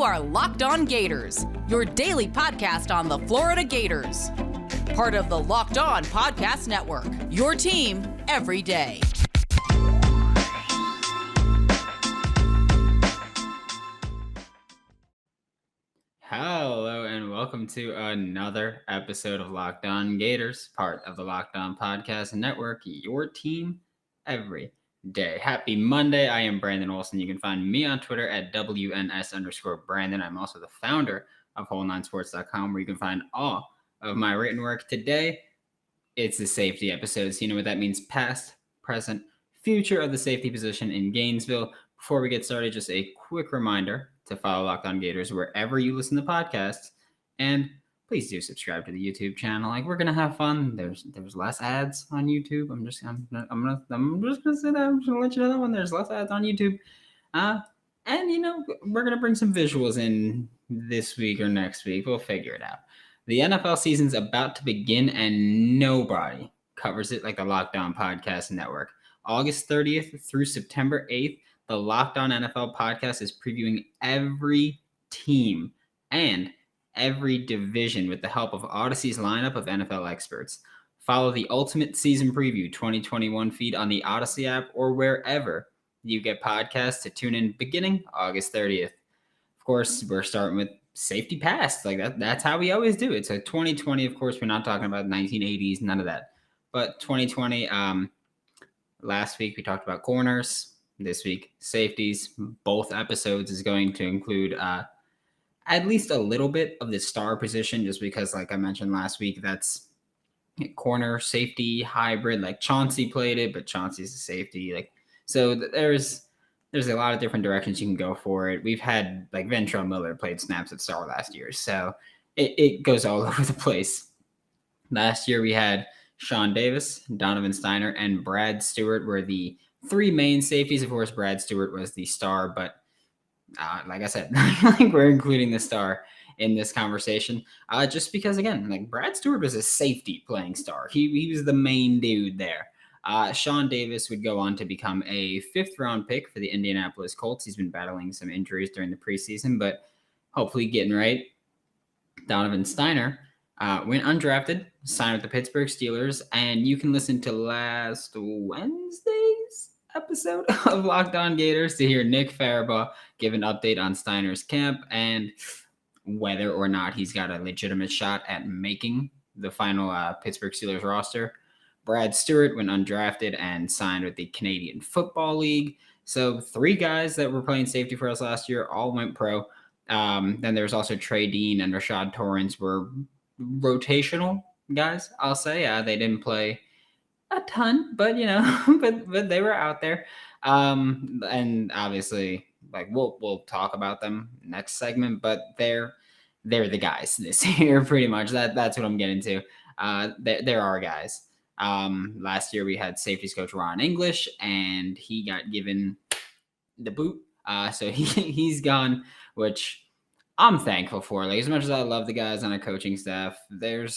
You are Locked On Gators, your daily podcast on the Florida Gators. Part of the Locked On Podcast Network, your team every day. Hello and welcome to another episode of Locked On Gators, part of the Locked On Podcast Network, your team every day. Happy Monday. I am Brandon Olsen. You can find me on Twitter at WNS_Brandon. I'm also the founder of whole9sports.com, where you can find all of my written work. Today, it's the safety episode. So you know what that means: past, present, future of the safety position in Gainesville. Before we get started, just a quick reminder to follow Locked On Gators wherever you listen to podcasts, and please do subscribe to the YouTube channel. Like, we're gonna have fun. There's less ads on YouTube. I'm just gonna say that. I'm just gonna let you know when there's less ads on YouTube. And you know, we're gonna bring some visuals in this week or next week. We'll figure it out. The NFL season's about to begin, and nobody covers it like the Locked On Podcast Network. August 30th through September 8th. The Locked On NFL podcast is previewing every team and every division with the help of Odyssey's lineup of NFL experts. Follow the Ultimate Season Preview 2021 feed on the Odyssey app or wherever you get podcasts to tune in beginning August 30th. Of course, we're starting with safety past. Like that's how we always do it. So 2020, of course, we're not talking about 1980s, none of that. But 2020, last week we talked about corners. This week, safeties. Both episodes is going to include at least a little bit of the star position, just because, like I mentioned last week, that's corner safety hybrid. Like Chauncey played it, but Chauncey's a safety. Like, so there's a lot of different directions you can go for it. We've had like Ventrell Miller played snaps at star last year, so it goes all over the place. Last year we had Sean Davis, Donovan Steiner, and Brad Stewart were the three main safeties. Of course, Brad Stewart was the star, but like I said, I think we're including the star in this conversation just because, again, like Brad Stewart was a safety playing star. He was the main dude there. Sean Davis would go on to become a 5th-round pick for the Indianapolis Colts. He's been battling some injuries during the preseason, but hopefully getting right. Donovan Steiner went undrafted, signed with the Pittsburgh Steelers, and you can listen to last Wednesday's episode of Locked On Gators to hear Nick Farabaugh give an update on Steiner's camp and whether or not he's got a legitimate shot at making the final Pittsburgh Steelers roster. Brad Stewart went undrafted and signed with the Canadian Football League. So 3 guys that were playing safety for us last year all went pro. Then there's also Trey Dean and Rashad Torrence were rotational guys, I'll say. They didn't play a ton, but you know, but they were out there. And obviously, like we'll talk about them next segment, but they're the guys this year, pretty much. That's what I'm getting to. There are guys. Last year we had safeties coach Ron English, and he got given the boot. So he's gone, which I'm thankful for. Like, as much as I love the guys on a coaching staff, there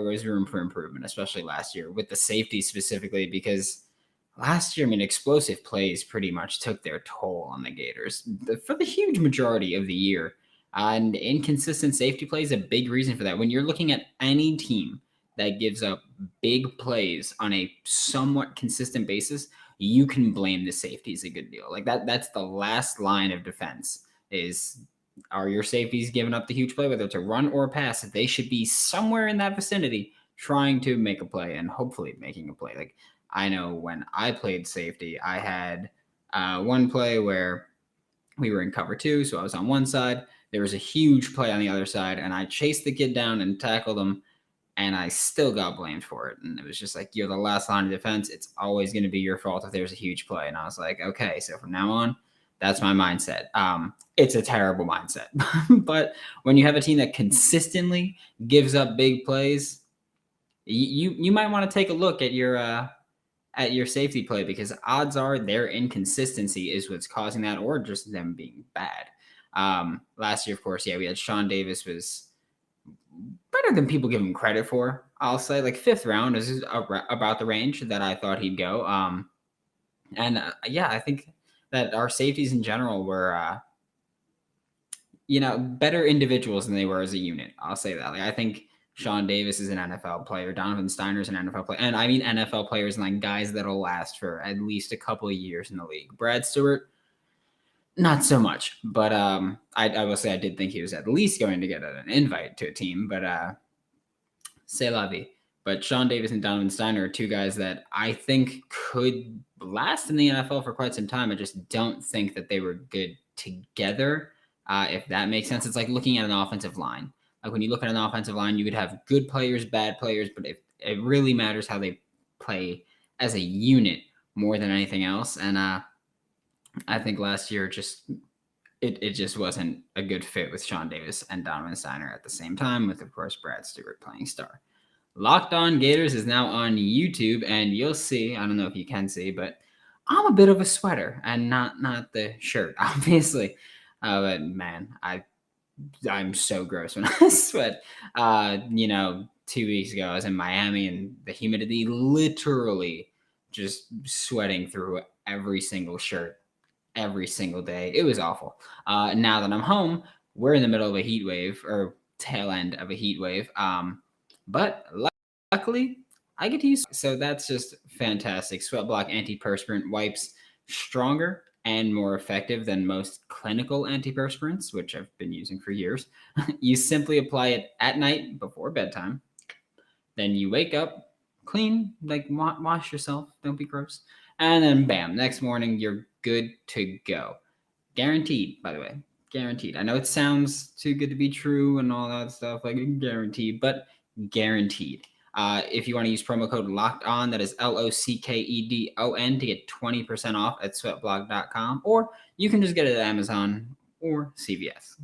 was room for improvement, especially last year with the safety specifically, because last year, I mean, explosive plays pretty much took their toll on the Gators for the huge majority of the year. And inconsistent safety plays a big reason for that. When you're looking at any team that gives up big plays on a somewhat consistent basis, you can blame the safeties a good deal. Like that's the last line of defense is, are your safeties giving up the huge play, whether it's a run or a pass? They should be somewhere in that vicinity trying to make a play and hopefully making a play. Like, I know when I played safety, I had one play where we were in cover 2, so I was on one side. There was a huge play on the other side, and I chased the kid down and tackled him, and I still got blamed for it. And it was just like, you're the last line of defense. It's always going to be your fault if there's a huge play. And I was like, okay, so from now on, that's my mindset. It's a terrible mindset. But when you have a team that consistently gives up big plays, you might want to take a look at your safety play, because odds are their inconsistency is what's causing that, or just them being bad. Last year, of course, we had Sean Davis was better than people give him credit for. I'll say, like, 5th round is about the range that I thought he'd go. I think that our safeties in general were better individuals than they were as a unit. I'll say that. Like, I think Sean Davis is an NFL player. Donovan Steiner's an NFL player. And I mean NFL players and like guys that'll last for at least a couple of years in the league. Brad Stewart, not so much. But I will say I did think he was at least going to get an invite to a team. But c'est la vie. But Sean Davis and Donovan Steiner are two guys that I think could last in the NFL for quite some time. I just don't think that they were good together, if that makes sense. It's like looking at an offensive line. Like when you look at an offensive line, you would have good players, bad players, but it really matters how they play as a unit more than anything else. And I think last year it just wasn't a good fit with Sean Davis and Donovan Steiner at the same time, with, of course, Brad Stewart playing star. Locked On Gators is now on YouTube, and you'll see, I don't know if you can see, but I'm a bit of a sweater, and not the shirt, obviously. But man, I'm so gross when I sweat. 2 weeks ago, I was in Miami, and the humidity, literally just sweating through every single shirt every single day. It was awful. Now that I'm home, we're in the middle of a heat wave, or tail end of a heat wave. But luckily, I get to use. So that's just fantastic. SweatBlock antiperspirant wipes stronger and more effective than most clinical antiperspirants, which I've been using for years. You simply apply it at night before bedtime. Then you wake up, clean, like wash yourself. Don't be gross. And then bam, next morning, you're good to go. Guaranteed, by the way. Guaranteed. I know it sounds too good to be true and all that stuff, like guaranteed, but guaranteed. If you want to use promo code Locked On, that is LOCKEDON, to get 20% off at sweatblock.com, or you can just get it at Amazon or CVS.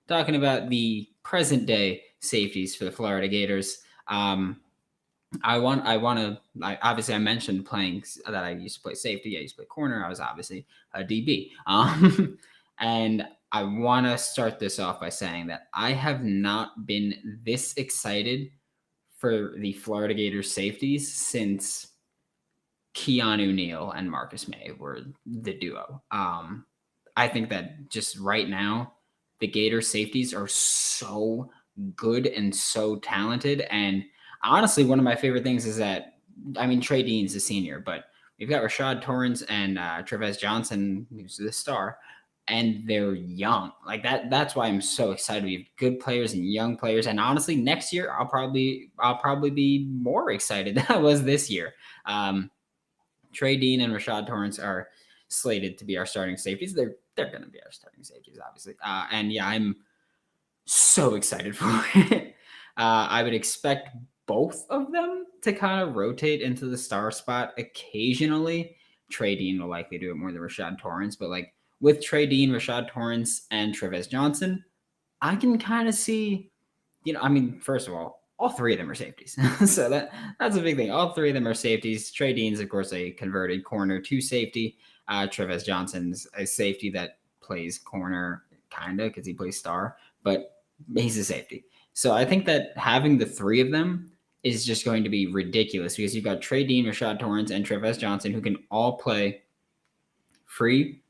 Talking about the present day safeties for the Florida Gators. Obviously I mentioned playing that I used to play safety. I used to play corner. I was obviously a DB. And I want to start this off by saying that I have not been this excited for the Florida Gators safeties since Keanu Neal and Marcus May were the duo. I think that just right now, the Gators safeties are so good and so talented. And honestly, one of my favorite things is that, Trey Dean's a senior, but we've got Rashad, Torrence, and Trey Johnson, who's the star, and they're young. Like that's why I'm so excited. We have good players and young players. And honestly, next year I'll probably be more excited than I was this year. Trey Dean and Rashad Torrence are slated to be our starting safeties. They're going to be our starting safeties, obviously. And yeah, I'm so excited for it. I would expect both of them to kind of rotate into the star spot occasionally. Trey Dean will likely do it more than Rashad Torrence, but like with Trey Dean, Rashad Torrence, and Trey Johnson, I can kind of see, first of all three of them are safeties. So that's a big thing. All three of them are safeties. Trey Dean's, of course, a converted corner to safety. Trey Johnson's a safety that plays corner, kind of, because he plays star, but he's a safety. So I think that having the three of them is just going to be ridiculous, because you've got Trey Dean, Rashad Torrence, and Trey Johnson, who can all play free,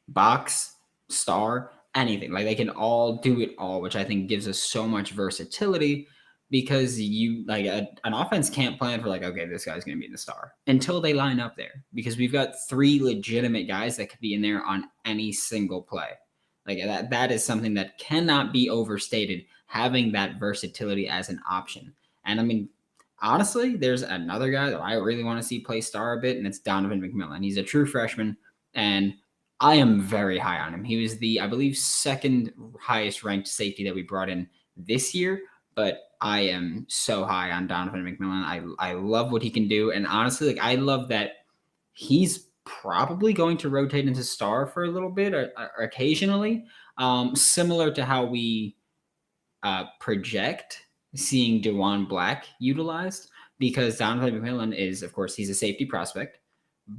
box, star, anything. Like they can all do it all, which I think gives us so much versatility, because an offense can't plan for okay, this guy's going to be in the star until they line up there, because we've got three legitimate guys that could be in there on any single play. Like that is something that cannot be overstated, having that versatility as an option. And honestly, there's another guy that I really want to see play star a bit, and it's Donovan McMillan. He's a true freshman, and I am very high on him. He was the, I believe, second highest ranked safety that we brought in this year, but I am so high on Donovan McMillan. I love what he can do, and honestly, I love that he's probably going to rotate into star for a little bit or occasionally, similar to how we project seeing DeJuan Black utilized, because Donovan McMillan is, of course, he's a safety prospect,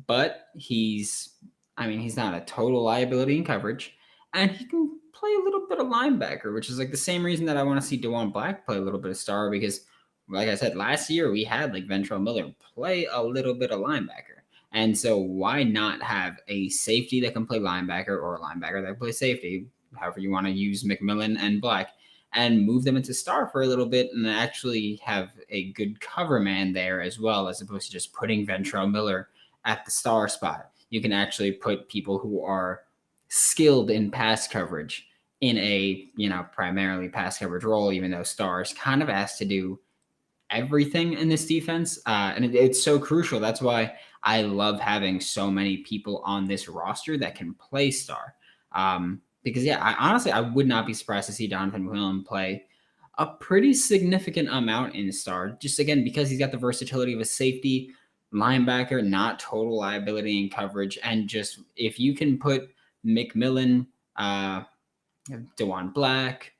but he's not a total liability in coverage, and he can play a little bit of linebacker, which is the same reason that I want to see DeJuan Black play a little bit of star, because like I said, last year we had Ventrell Miller play a little bit of linebacker. And so why not have a safety that can play linebacker, or a linebacker that can play safety, however you want to use McMillan and Black, and move them into star for a little bit and actually have a good cover man there as well, as opposed to just putting Ventrell Miller at the star spot. You can actually put people who are skilled in pass coverage in a, primarily pass coverage role, even though stars kind of asked to do everything in this defense. And it's so crucial. That's why I love having so many people on this roster that can play star. Because I would not be surprised to see Donovan McMillan play a pretty significant amount in star, just again, because he's got the versatility of a safety, linebacker, not total liability in coverage. And just, if you can put McMillan, DeJuan Black,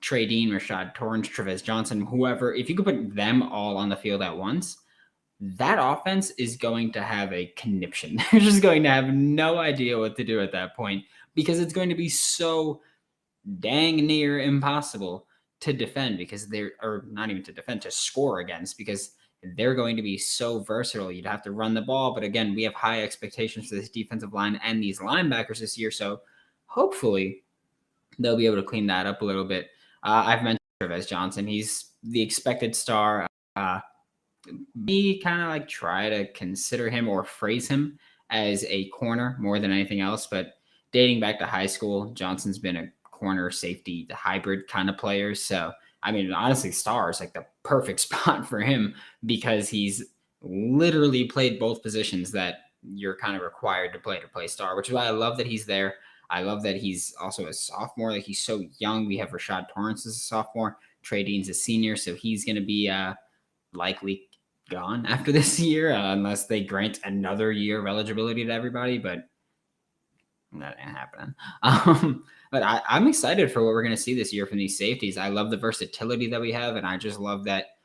Trey Dean, Rashad, Torrence, Trevez Johnson, whoever, if you could put them all on the field at once, that offense is going to have a conniption. They're just going to have no idea what to do at that point, because it's going to be so dang near impossible to defend, because or not even to defend, to score against, because they're going to be so versatile. You'd have to run the ball. But again, we have high expectations for this defensive line and these linebackers this year. So hopefully they'll be able to clean that up a little bit. I've mentioned Trevez Johnson. He's the expected star. We kind of like try to consider him or phrase him as a corner more than anything else. But dating back to high school, Johnson's been a corner safety, the hybrid kind of player. So, I mean, honestly, star is like the perfect spot for him, because he's literally played both positions that you're kind of required to play star, which is why I love that he's there. I love that he's also a sophomore. Like, he's so young. We have Rashad Torrence as a sophomore. Trey Dean's a senior, so he's going to be likely gone after this year, unless they grant another year of eligibility to everybody, but that ain't happening. But I'm excited for what we're going to see this year from these safeties. I love the versatility that we have, and I just love that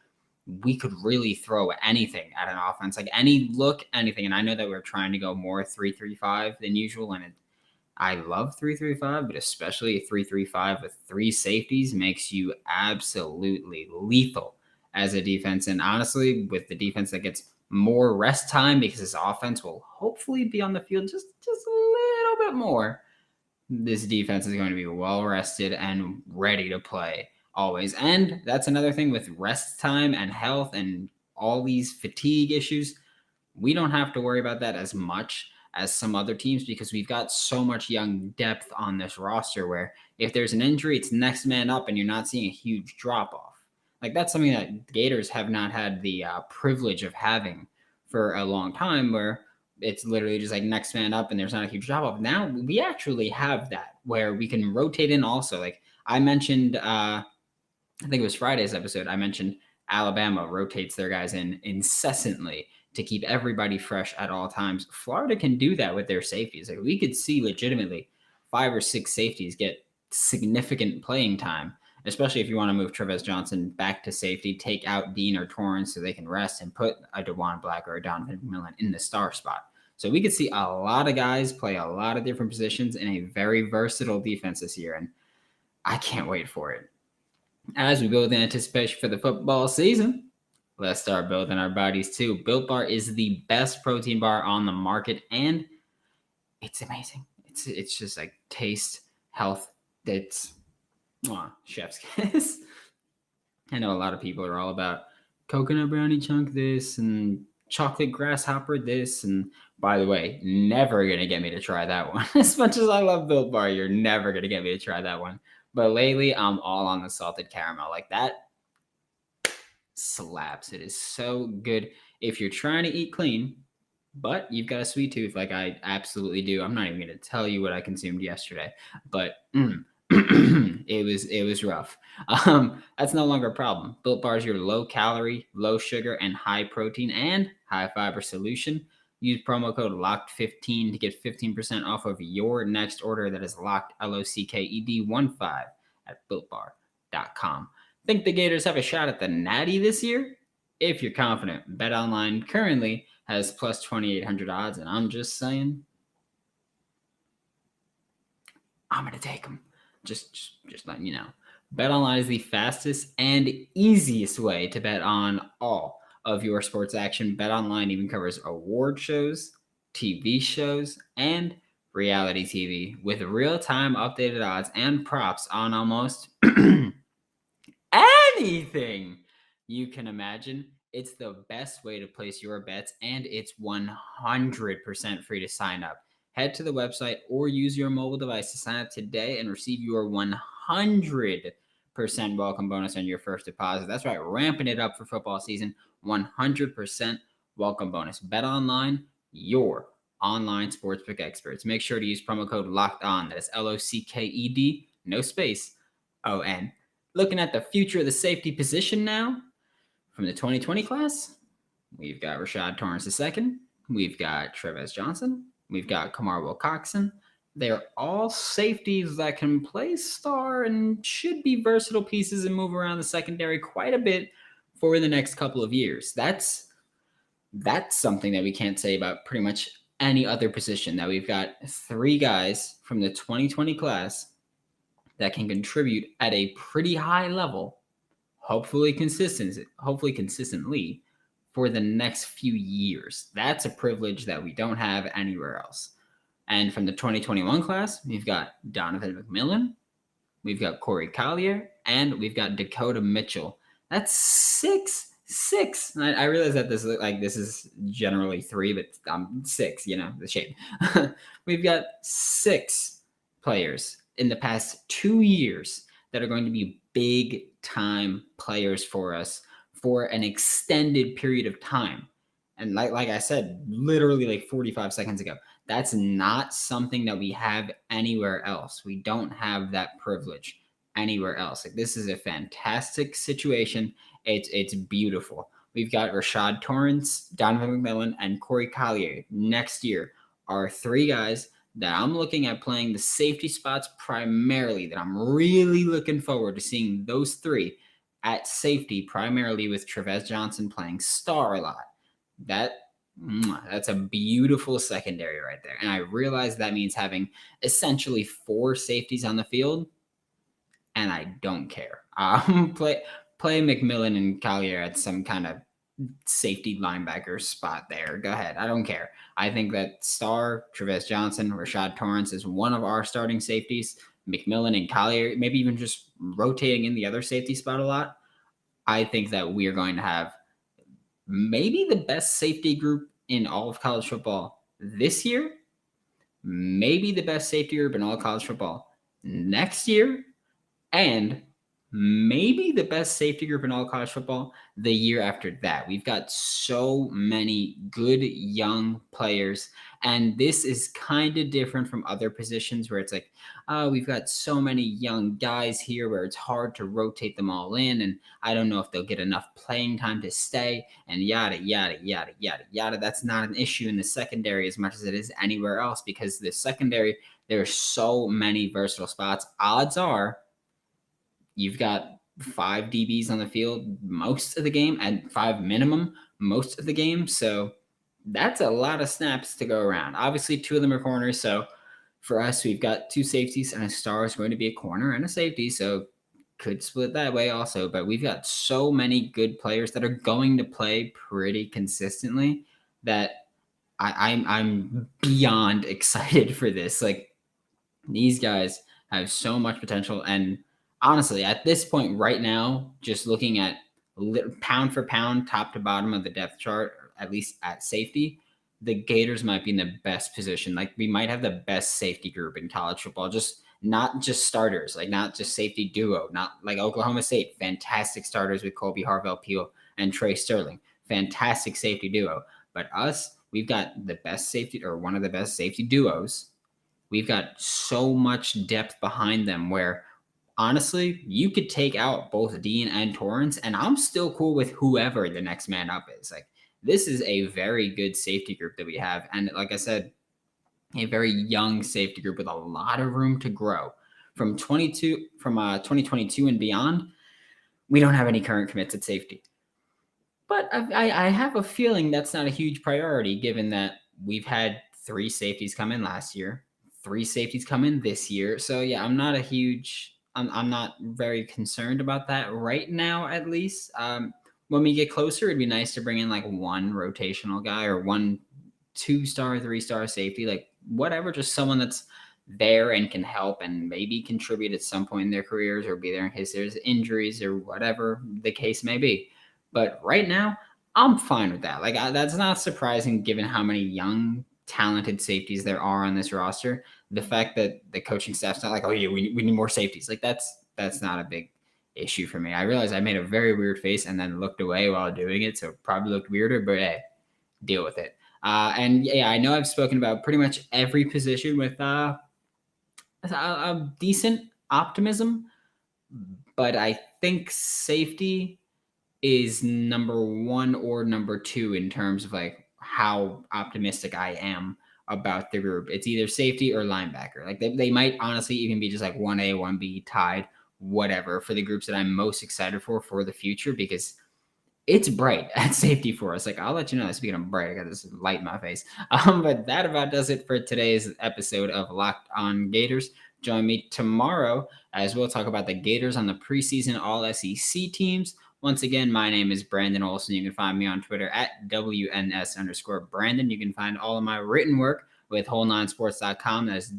we could really throw anything at an offense, like any look, anything. And I know that we're trying to go more 3-3-5 than usual, and I love 3-3-5, but especially a 3-3-5 with three safeties makes you absolutely lethal as a defense. And honestly, with the defense that gets more rest time, because this offense will hopefully be on the field just a little bit more, this defense is going to be well rested and ready to play always. And that's another thing with rest time and health and all these fatigue issues. We don't have to worry about that as much as some other teams, because we've got so much young depth on this roster where if there's an injury, it's next man up and you're not seeing a huge drop off. Like, that's something that the Gators have not had the privilege of having for a long time, where it's literally just like next man up and there's not a huge drop off. Now we actually have that where we can rotate in also. Like I mentioned, I think it was Friday's episode, I mentioned Alabama rotates their guys in incessantly to keep everybody fresh at all times. Florida can do that with their safeties. Like, we could see legitimately 5 or 6 safeties get significant playing time, especially if you want to move Trevez Johnson back to safety, take out Dean or Torrence so they can rest, and put a DeJuan Black or a Donovan McMillan in the star spot. So we could see a lot of guys play a lot of different positions in a very versatile defense this year, and I can't wait for it. As we build in anticipation for the football season, let's start building our bodies too. Built Bar is the best protein bar on the market, and it's amazing. It's just like taste, health. It's chef's kiss. I know a lot of people are all about coconut brownie chunk this and chocolate grasshopper this. And by the way, never going to get me to try that one. As much as I love Built Bar, you're never going to get me to try that one. But lately, I'm all on the salted caramel. Like, that slaps. It is so good if you're trying to eat clean, but you've got a sweet tooth like I absolutely do. I'm not even going to tell you what I consumed yesterday, but it was rough. That's no longer a problem. Built Bar is your low calorie, low sugar, and high protein and high fiber solution. Use promo code LOCKED15 to get 15% off of your next order. That is LOCKED, LOCKED15 at BuiltBar.com. Think the Gators have a shot at the Natty this year? If you're confident, BetOnline currently has plus 2,800 odds, and I'm just saying, I'm going to take them. Just letting you know. BetOnline is the fastest and easiest way to bet on all of your sports action. BetOnline even covers award shows, TV shows, and reality TV with real-time updated odds and props on almost anything you can imagine. It's the best way to place your bets, and it's 100% free to sign up. Head to the website or use your mobile device to sign up today and receive your 100% welcome bonus on your first deposit. That's right, ramping it up for football season. 100% welcome bonus. BetOnline, your online sportsbook experts. Make sure to use promo code LOCKEDON. That is LOCKED, no space, ON. Looking at the future of the safety position now, from the 2020 class, we've got Rashad Torrence II, we've got Trevez Johnson, we've got Kamar Wilcoxon. They're all safeties that can play star and should be versatile pieces and move around the secondary quite a bit for the next couple of years. That's something that we can't say about pretty much any other position, that we've got 3 guys from the 2020 class that can contribute at a pretty high level, hopefully consistently for the next few years. That's a privilege that we don't have anywhere else. And from the 2021 class, we've got Donovan McMillan, we've got Corey Collier, and we've got Dakota Mitchell. That's 6. I realize that this is generally 3, but 6, the shape. We've got 6 players in the past 2 years that are going to be big time players for us for an extended period of time. And like I said, literally like 45 seconds ago, that's not something that we have anywhere else. We don't have that privilege anywhere else. Like, this is a fantastic situation. It's beautiful. We've got Rashad Torrence, Donovan McMillan, and Corey Collier next year are 3 guys that I'm looking at playing the safety spots primarily, that I'm really looking forward to seeing those 3 at safety, primarily with Trevez Johnson playing star a lot. That's a beautiful secondary right there. And I realize that means having essentially 4 safeties on the field, and I don't care. Play McMillan and Collier at some kind of safety linebacker spot there. Go ahead. I don't care. I think that star, Trevez Johnson, Rashad Torrence is one of our starting safeties. McMillan and Collier, maybe even just rotating in the other safety spot a lot. I think that we are going to have maybe the best safety group in all of college football this year, maybe the best safety group in all of college football next year, and maybe the best safety group in all college football the year after that. We've got so many good young players, and this is kind of different from other positions where it's like, we've got so many young guys here where it's hard to rotate them all in, and I don't know if they'll get enough playing time to stay, and yada, yada, yada, yada, yada. That's not an issue in the secondary as much as it is anywhere else, because the secondary, there are so many versatile spots. Odds are you've got 5 DBs on the field most of the game, and 5 minimum most of the game. So that's a lot of snaps to go around. Obviously, 2 of them are corners. So for us, we've got 2 safeties, and a star is going to be a corner and a safety. So could split that way also. But we've got so many good players that are going to play pretty consistently that I'm beyond excited for this. Like, these guys have so much potential. And honestly, at this point right now, just looking at pound for pound, top to bottom of the depth chart, or at least at safety, the Gators might be in the best position. Like, we might have the best safety group in college football, just not just starters, like not just safety duo, not like Oklahoma State, fantastic starters with Colby Harvell-Peel and Trey Sterling, fantastic safety duo. But us, we've got the best safety, or one of the best safety duos. We've got so much depth behind them where, honestly, you could take out both Dean and Torrence, and I'm still cool with whoever the next man up is. Like, this is a very good safety group that we have. And like I said, a very young safety group with a lot of room to grow. From 2022 and beyond, we don't have any current commits at safety. But I have a feeling that's not a huge priority, given that we've had 3 safeties come in last year, 3 safeties come in this year. So yeah, I'm not very concerned about that right now, at least. When we get closer, it'd be nice to bring in like 1 rotational guy or 1 2-star, 3-star safety. Like, whatever, just someone that's there and can help and maybe contribute at some point in their careers or be there in case there's injuries or whatever the case may be. But right now, I'm fine with that. Like, that's not surprising given how many young, talented safeties there are on this roster. The fact that the coaching staff's not like, oh yeah, we need more safeties. Like, that's not a big issue for me. I realized I made a very weird face and then looked away while doing it, so it probably looked weirder, but hey, deal with it. And yeah, I know I've spoken about pretty much every position with a decent optimism, but I think safety is number one or number two in terms of like how optimistic I am about the group. It's either safety or linebacker. Like they might honestly even be just like 1A, 1B tied, whatever, for the groups that I'm most excited for the future, because it's bright at safety for us. Like, I'll let you know. Speaking of bright, I got this light in my face. But that about does it for today's episode of Locked On Gators. Join me tomorrow as we'll talk about the Gators on the preseason All-SEC teams. Once again, my name is Brandon Olsen. You can find me on Twitter at WNS_Brandon. You can find all of my written work with whole9sports.com. That's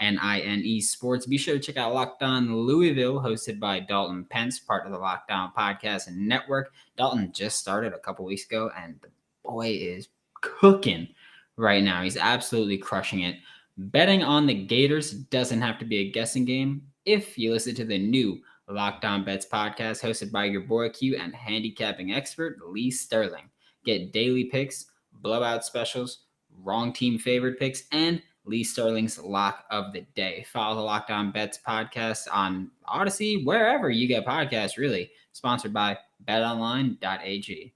WHOLENINE Sports. Be sure to check out Locked On Louisville, hosted by Dalton Pence, part of the Locked On Podcast and Network. Dalton just started a couple weeks ago, and the boy is cooking right now. He's absolutely crushing it. Betting on the Gators doesn't have to be a guessing game if you listen to the new Locked On Bets podcast, hosted by your boy Q and handicapping expert Lee Sterling. Get daily picks, blowout specials, wrong team favored picks, and Lee Sterling's lock of the day. Follow the Locked On Bets podcast on Odyssey, wherever you get podcasts, really. Sponsored by BetOnline AG.